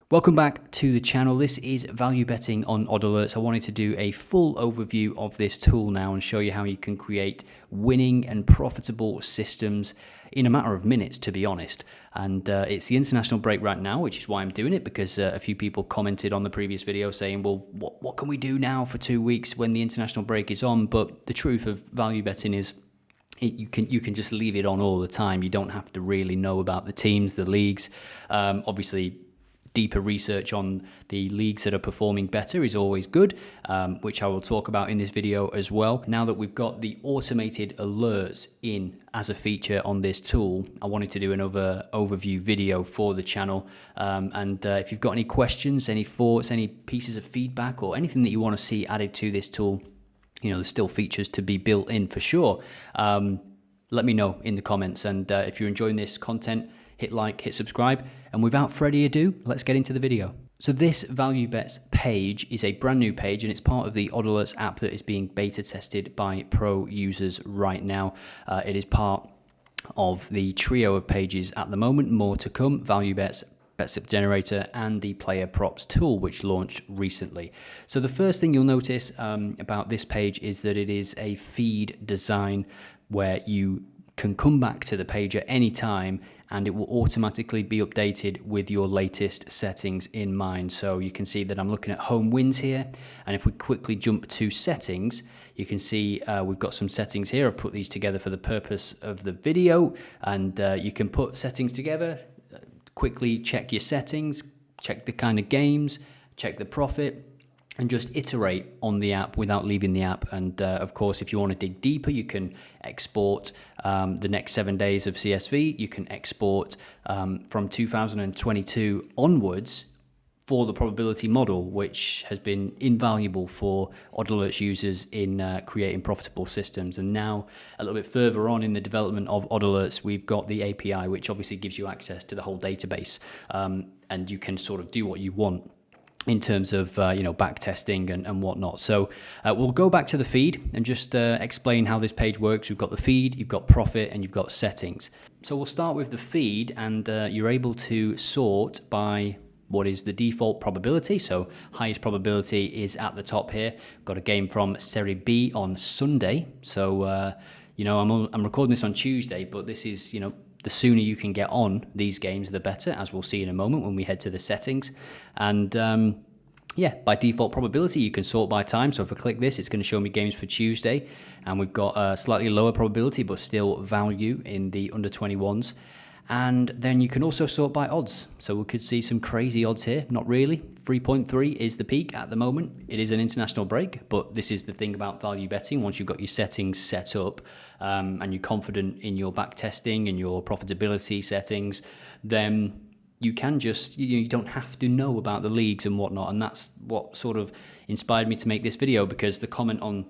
Welcome back to the channel. This is value betting on OddAlerts. I wanted to do a full overview of this tool now and show you how you can create winning and profitable systems in a matter of minutes, to be honest. And it's the international break right now, which is why I'm doing it, because a few people commented on the previous video saying, well, what can we do now for 2 weeks when the international break is on? But the truth of value betting is you can just leave it on all the time. You don't have to really know about the teams, the leagues. Obviously, deeper research on the leagues that are performing better is always good, which I will talk about in this video as well. Now that we've got the automated alerts in as a feature on this tool, I wanted to do another overview video for the channel. If you've got any questions, any thoughts, any pieces of feedback, or anything that you want to see added to this tool, you know, there's still features to be built in for sure. Let me know in the comments. And if you're enjoying this content, hit like, hit subscribe, and without further ado, let's get into the video. So this Value Bets page is a brand new page, and it's part of the OddAlerts app that is being beta tested by pro users right now. It is part of the trio of pages at the moment, more to come: Value Bets, Bet Slip Generator, and the Player Props tool, which launched recently. So the first thing you'll notice about this page is that it is a feed design where you can come back to the page at any time and it will automatically be updated with your latest settings in mind. So you can see that I'm looking at home wins here, and if we quickly jump to settings, you can see we've got some settings here. I've put these together for the purpose of the video, and you can put settings together, quickly check your settings, check the kind of games, check the profit, and just iterate on the app without leaving the app. And of course, if you want to dig deeper, you can export the next 7 days of CSV. You can export from 2022 onwards for the probability model, which has been invaluable for OddAlerts users in creating profitable systems. And now, a little bit further on in the development of OddAlerts, we've got the API, which obviously gives you access to the whole database, and you can sort of do what you want in terms of back testing and whatnot. So we'll go back to the feed and just explain how this page works. You've got the feed, you've got profit, and you've got settings. So we'll start with the feed, and you're able to sort by what is the default probability. So highest probability is at the top here. Got a game from Serie B on Sunday. So I'm recording this on Tuesday, but this is the sooner you can get on these games, the better, as we'll see in a moment when we head to the settings. And by default probability, you can sort by time. So if I click this, it's going to show me games for Tuesday, and we've got a slightly lower probability, but still value in the under 21s. And then you can also sort by odds. So we could see some crazy odds here. Not really. 3.3 is the peak at the moment. It is an international break, but this is the thing about value betting. Once you've got your settings set up and you're confident in your back testing and your profitability settings, then you can just, you don't have to know about the leagues and whatnot. And that's what sort of inspired me to make this video, because the comment on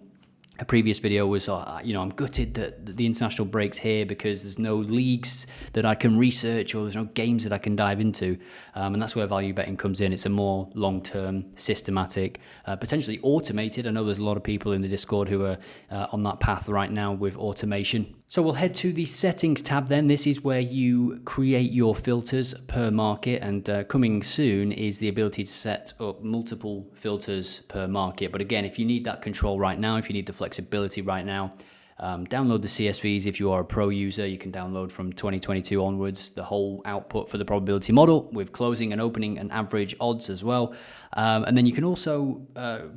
a previous video was, I'm gutted that the international break's here because there's no leagues that I can research, or there's no games that I can dive into. And that's where value betting comes in. It's a more long-term, systematic, potentially automated. I know there's a lot of people in the Discord who are on that path right now with automation. So we'll head to the settings tab then. This is where you create your filters per market, and coming soon is the ability to set up multiple filters per market. But again, if you need that control right now, if you need the flexibility right now, download the CSVs. If you are a pro user, you can download from 2022 onwards the whole output for the probability model with closing and opening and average odds as well. And then you can also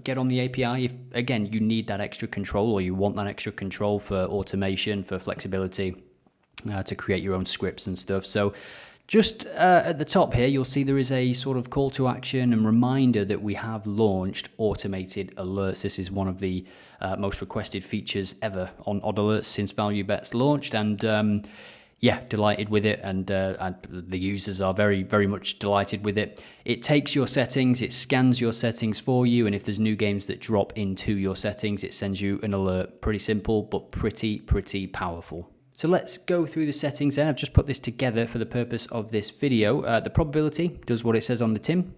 get on the API if, again, you need that extra control, or you want that extra control for automation, for flexibility, to create your own scripts and stuff. So just at the top here, you'll see there is a sort of call to action and reminder that we have launched automated alerts. This is one of the most requested features ever on OddAlerts since Value Bets launched, and delighted with it, and the users are very, very much delighted with it. It takes your settings, it scans your settings for you, and if there's new games that drop into your settings, it sends you an alert. Pretty simple, but pretty powerful. So let's go through the settings then. I've just put this together for the purpose of this video. The probability does what it says on the tin.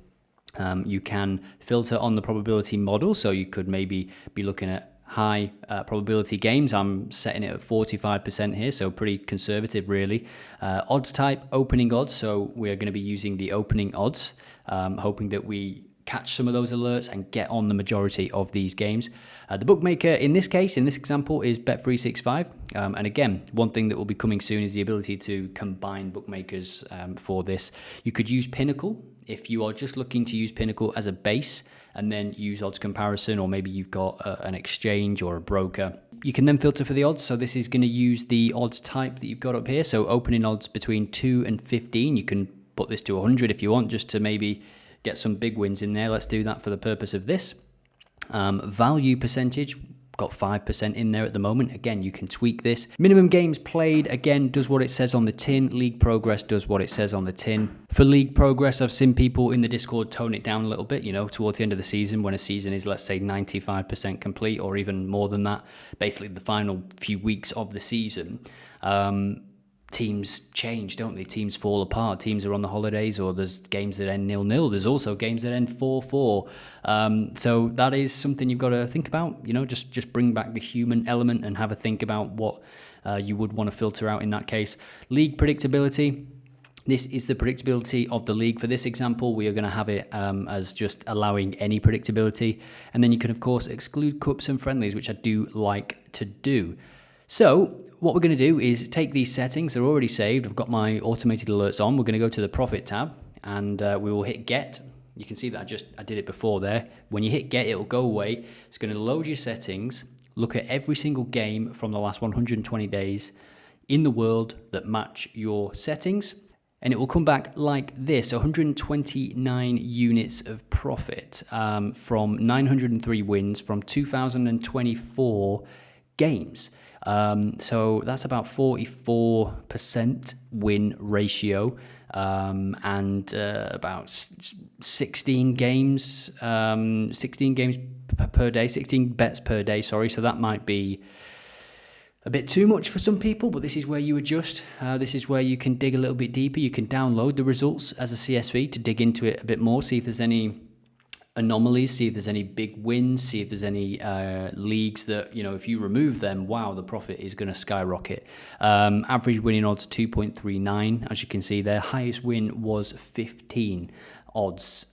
You can filter on the probability model, so you could maybe be looking at high probability games. I'm setting it at 45% here, so pretty conservative really. Odds type, opening odds, so we are going to be using the opening odds. hoping that we catch some of those alerts and get on the majority of these games. The bookmaker in this case, in this example, is Bet365. And again, one thing that will be coming soon is the ability to combine bookmakers for this. You could use Pinnacle if you are just looking to use Pinnacle as a base and then use odds comparison, or maybe you've got an exchange or a broker. You can then filter for the odds. So this is going to use the odds type that you've got up here. So opening odds between 2 and 15. You can put this to 100 if you want, just to maybe get some big wins in there. Let's do that for the purpose of this. Value percentage, got 5% in there at the moment. Again, you can tweak this. Minimum games played, again, does what it says on the tin. League progress does what it says on the tin. For league progress, I've seen people in the Discord tone it down a little bit, towards the end of the season, when a season is, let's say, 95% complete or even more than that, basically the final few weeks of the season. Teams change, don't they? Teams fall apart. Teams are on the holidays, or there's games that end 0-0. There's also games that end 4-4. So that is something you've got to think about. Just bring back the human element and have a think about what you would want to filter out in that case. League predictability. This is the predictability of the league. For this example, we are going to have it as just allowing any predictability. And then you can, of course, exclude cups and friendlies, which I do like to do. So what we're going to do is take these settings. They're already saved. I've got my automated alerts on. We're going to go to the profit tab, and we will hit get. You can see that I did it before there. When you hit get, it will go away. It's going to load your settings, look at every single game from the last 120 days in the world that match your settings. And it will come back like this: 129 units of profit from 903 wins from 2024 games. So that's about 44% win ratio, and about 16 games per day, 16 bets per day, sorry. So that might be a bit too much for some people, but this is where you adjust. This is where you can dig a little bit deeper. You can download the results as a CSV to dig into it a bit more, see if there's any anomalies, see if there's any big wins, see if there's any leagues that, if you remove them, wow, the profit is going to skyrocket. Average winning odds 2.39, as you can see there. Highest win was 15 odds.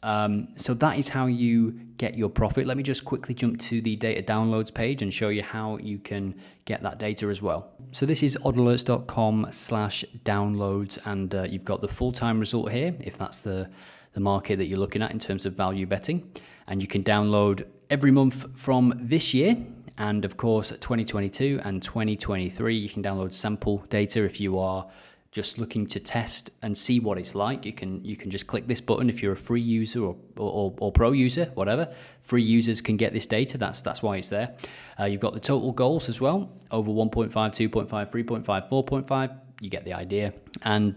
So that is how you get your profit. Let me just quickly jump to the data downloads page and show you how you can get that data as well. So this is oddalerts.com/downloads, and you've got the full-time result here, if that's the market that you're looking at in terms of value betting. And you can download every month from this year, and of course 2022 and 2023. You can download sample data if you are just looking to test and see what it's like. You can just click this button if you're a free user or pro user, whatever. Free users can get this data. That's why it's there. You've got the total goals as well, over 1.5, 2.5, 3.5, 4.5. You get the idea. And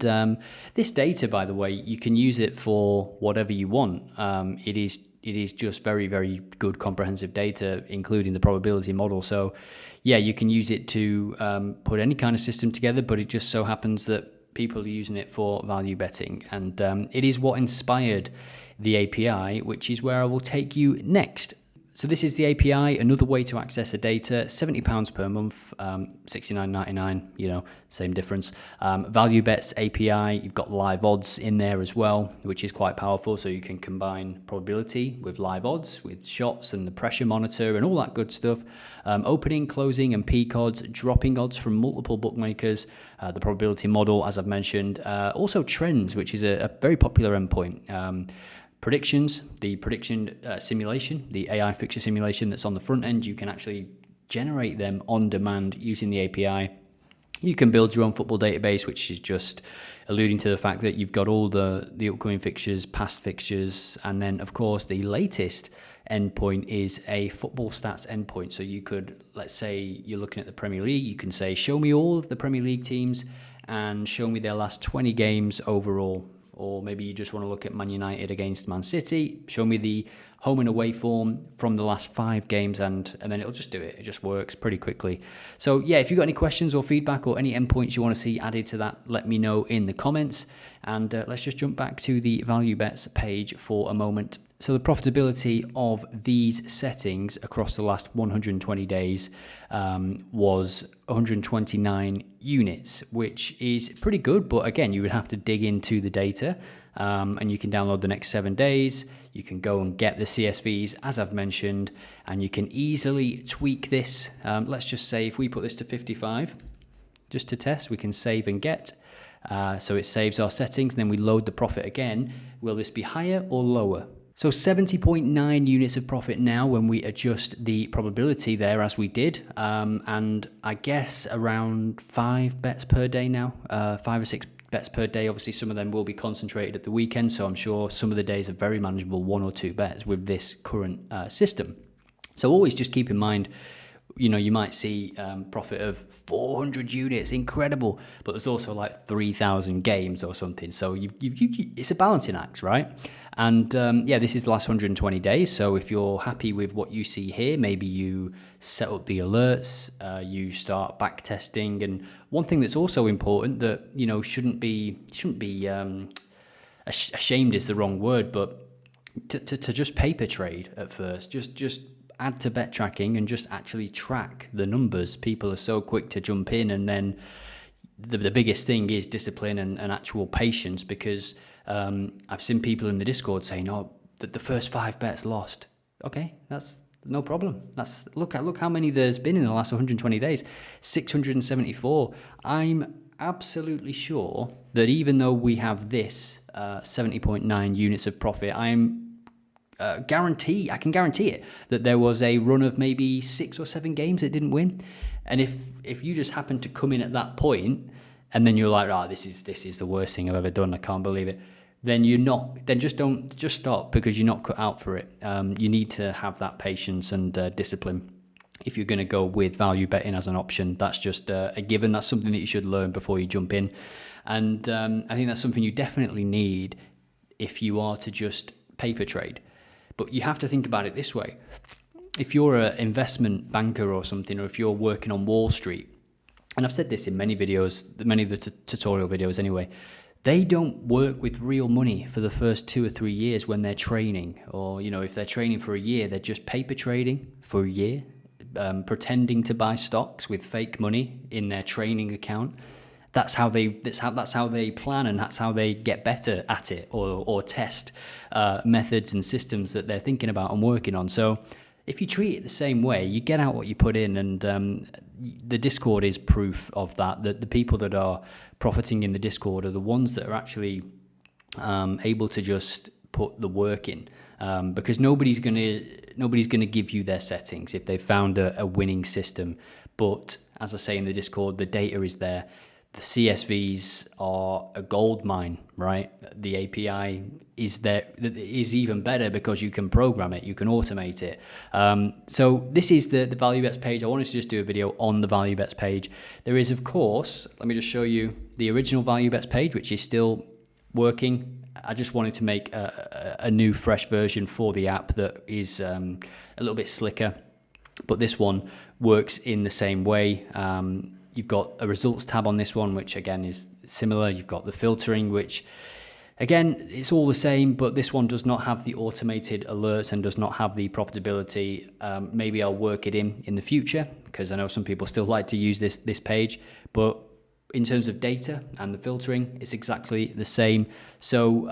this data, by the way, you can use it for whatever you want. It is just very, very good comprehensive data, including the probability model. So yeah, you can use it to put any kind of system together, but it just so happens that people are using it for value betting. And it is what inspired the API, which is where I will take you next. So this is the API, another way to access the data, £70 per month, $69.99, same difference. Value Bets API, you've got live odds in there as well, which is quite powerful. So you can combine probability with live odds, with shots and the pressure monitor and all that good stuff. Opening, closing and peak odds, dropping odds from multiple bookmakers, the probability model, as I've mentioned. Also trends, which is a very popular endpoint. Predictions, the prediction simulation, the AI fixture simulation that's on the front end, you can actually generate them on demand using the API. You can build your own football database, which is just alluding to the fact that you've got all the upcoming fixtures, past fixtures, and then, of course, the latest endpoint is a football stats endpoint. So you could, let's say you're looking at the Premier League, you can say, show me all of the Premier League teams and show me their last 20 games overall. Or maybe you just want to look at Man United against Man City, show me the home and away form from the last 5 games, and then it'll just do it. It just works pretty quickly. So yeah, if you've got any questions or feedback or any endpoints you want to see added to that, let me know in the comments. And let's just jump back to the value bets page for a moment. So the profitability of these settings across the last 120 days was 129 units, which is pretty good. But again, you would have to dig into the data. and you can download the next 7 days. You can go and get the CSVs, as I've mentioned, and you can easily tweak this. Let's just say if we put this to 55, just to test, we can save and get. So it saves our settings, and then we load the profit again. Will this be higher or lower? So 70.9 units of profit now when we adjust the probability there as we did. And I guess around 5 bets per day now, 5 or 6 bets per day. Obviously, some of them will be concentrated at the weekend, so I'm sure some of the days are very manageable, 1 or 2 bets with this current system. So always just keep in mind, you know, you might see profit of 400 units, incredible, but there's also like 3,000 games or something. So it's a balancing act, right? And yeah, this is the last 120 days. So if you're happy with what you see here, maybe you set up the alerts, you start back testing. And one thing that's also important that, you know, shouldn't be ashamed is the wrong word, but to just paper trade at first, just add to bet tracking and just actually track the numbers. People are so quick to jump in, and then the biggest thing is discipline and actual patience, because I've seen people in the Discord saying, oh, the first 5 bets lost. Okay, that's no problem. That's look how many there's been in the last 120 days, 674. I'm absolutely sure that even though we have this 70.9 units of profit, I can guarantee it, that there was a run of maybe 6 or 7 games it didn't win. And if you just happen to come in at that point, and then you're like, oh, this is the worst thing I've ever done, I can't believe it, then just stop, because you're not cut out for it. You need to have that patience and discipline if you're going to go with value betting as an option. That's just a given. That's something that you should learn before you jump in. And I think that's something you definitely need if you are to just paper trade. But you have to think about it this way. If you're an investment banker or something, or if you're working on Wall Street, and I've said this in many videos, many of the tutorial videos anyway, they don't work with real money for the first 2 or 3 years when they're training. Or, you know, if they're training for a year, they're just paper trading for a year, pretending to buy stocks with fake money in their training account. That's how they plan, and that's how they get better at it, or test methods and systems that they're thinking about and working on. So if you treat it the same way, you get out what you put in, and the Discord is proof of that. That the people that are profiting in the Discord are the ones that are actually able to just put the work in, because nobody's gonna give you their settings if they've found a winning system. But as I say in the Discord, the data is there. The CSVs are a gold mine, right? The API is there, is even better because you can program it, you can automate it. So this is the value bets page. I wanted to just do a video on the value bets page. There is, of course, let me just show you the original value bets page, which is still working. I just wanted to make a new, fresh version for the app that is a little bit slicker, but this one works in the same way. You've got a results tab on this one, which again is similar. You've got the filtering, which again, it's all the same, but this one does not have the automated alerts and does not have the profitability. Maybe I'll work it in the future, because I know some people still like to use this page, but in terms of data and the filtering, it's exactly the same. So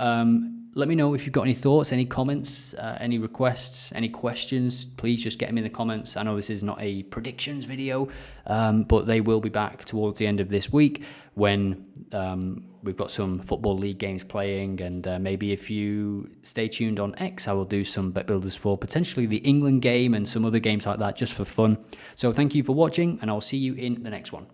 let me know if you've got any thoughts, any comments, any requests, any questions. Please just get them in the comments. I know this is not a predictions video, but they will be back towards the end of this week when we've got some Football League games playing, and maybe if you stay tuned on X, I will do some bet builders for potentially the England game and some other games like that, just for fun. So thank you for watching, and I'll see you in the next one.